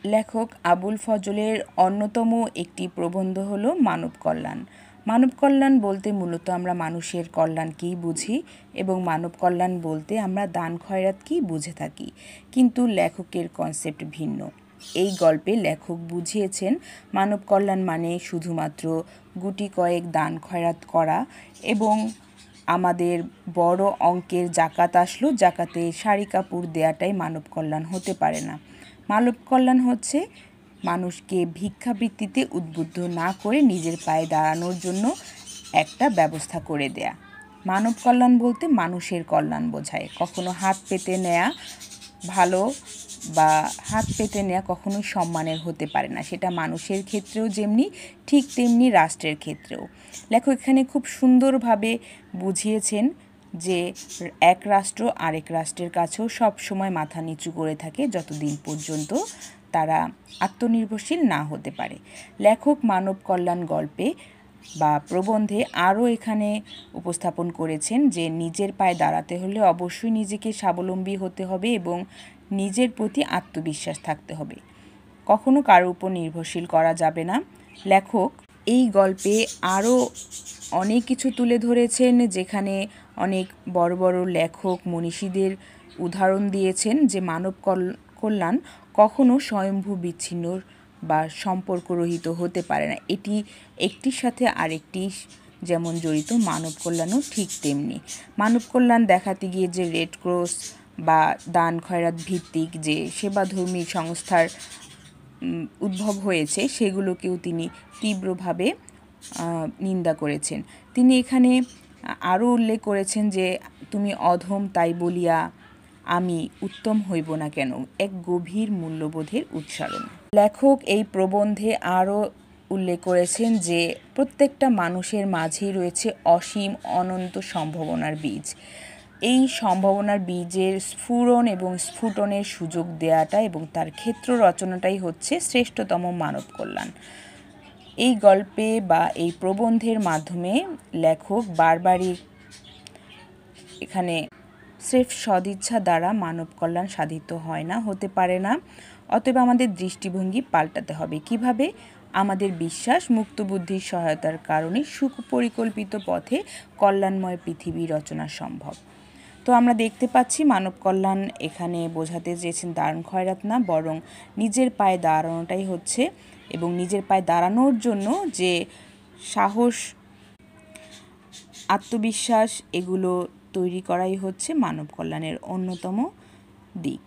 লেখক আবুল ফজলের অন্যতম একটি প্রবন্ধ হলো মানব কল্যাণ। মানব কল্যাণ বলতে মূলত আমরা মানুষের কল্যাণকেই বুঝি এবং মানব কল্যাণ বলতে আমরা দান খয়রাতকেই বুঝে থাকি, কিন্তু লেখকের কনসেপ্ট ভিন্ন। এই গল্পে লেখক বুঝিয়েছেন মানব কল্যাণ মানে শুধুমাত্র গুটি কয়েক দান খয়রাত করা এবং আমাদের বড় অঙ্কের জাকাত আসলো, জাকাতে শাড়ি কাপড় দেয়াটাই মানব কল্যাণ হতে পারে না। মানব কল্যাণ হচ্ছে মানুষকে ভিক্ষাবৃত্তিতে উদ্বুদ্ধ না করে নিজের পায়ে দাঁড়ানোর জন্য একটা ব্যবস্থা করে দেয়া। মানব কল্যাণ বলতে মানুষের কল্যাণ বোঝায়। কখনো হাত পেতে নেয়া ভালো বা হাত পেতে নেওয়া কখনোই সম্মানের হতে পারে না, সেটা মানুষের ক্ষেত্রেও যেমনি ঠিক তেমনি রাষ্ট্রের ক্ষেত্রেও। লেখক এখানে খুব সুন্দরভাবে বুঝিয়েছেন যে এক রাষ্ট্র আরেক রাষ্ট্রের কাছেও সব সময় মাথা নিচু করে থাকে যতদিন পর্যন্ত তারা আত্মনির্ভরশীল না হতে পারে। লেখক মানব কল্যাণ গল্পে বা প্রবন্ধে আরও এখানে উপস্থাপন করেছেন যে নিজের পায়ে দাঁড়াতে হলে অবশ্যই নিজেকে স্বাবলম্বী হতে হবে এবং নিজের প্রতি আত্মবিশ্বাস থাকতে হবে, কখনো কারোর উপর নির্ভরশীল করা যাবে না। লেখক এই গল্পে আরও অনেক কিছু তুলে ধরেছেন, যেখানে অনেক বড় বড় লেখক মনীষীদের উদাহরণ দিয়েছেন যে মানব কল্যাণ কখনো স্বয়ম্ভু বিচ্ছিন্ন বা সম্পর্করহিত হতে পারে না। এটি একটির সাথে আরেকটি যেমন জড়িত, মানব কল্যাণও ঠিক তেমনি। মানব কল্যাণ দেখাতে গিয়ে যে রেড ক্রস বা দান খয়রাত ভিত্তিক যে সেবাধর্মী সংস্থার উদ্ভব হয়েছে সেগুলোকেও তিনি তীব্রভাবে নিন্দা করেছেন। তিনি এখানে আরও উল্লেখ করেছেন যে তুমি অধম তাই বলিয়া আমি উত্তম হইব না কেন, এক গভীর মূল্যবোধের উচ্চারণ। লেখক এই প্রবন্ধে আরও উল্লেখ করেছেন যে প্রত্যেকটা মানুষের মাঝেই রয়েছে অসীম অনন্ত সম্ভাবনার বীজ। এই সম্ভাবনার বীজের স্ফুরণ এবং স্ফুটনের সুযোগ দেওয়াটা এবং তার ক্ষেত্র রচনাটাই হচ্ছে শ্রেষ্ঠতম মানব কল্যাণ। এই গল্পে বা এই প্রবন্ধের মাধ্যমে লেখক বারবারই এখানে স্রেফ সদিচ্ছা দ্বারা মানব কল্যাণ সাধিত হয় না, হতে পারে না। অতএব আমাদের দৃষ্টিভঙ্গি পাল্টাতে হবে। কিভাবে? আমাদের বিশ্বাস মুক্তবুদ্ধির সহায়তার কারণে সুপরিকল্পিত পথে কল্যাণময় পৃথিবী রচনা সম্ভব। তো আমরা দেখতে পাচ্ছি মানব কল্যাণ এখানে বোঝাতে চেয়েছেন দান খয়রাত না, বরং নিজের পায়ে দাঁড়ানোটাই হচ্ছে, এবং নিজের পায়ে দাঁড়ানোর জন্য যে সাহস, আত্মবিশ্বাস এগুলো তৈরি করাই হচ্ছে মানব কল্যাণের অন্যতম দিক।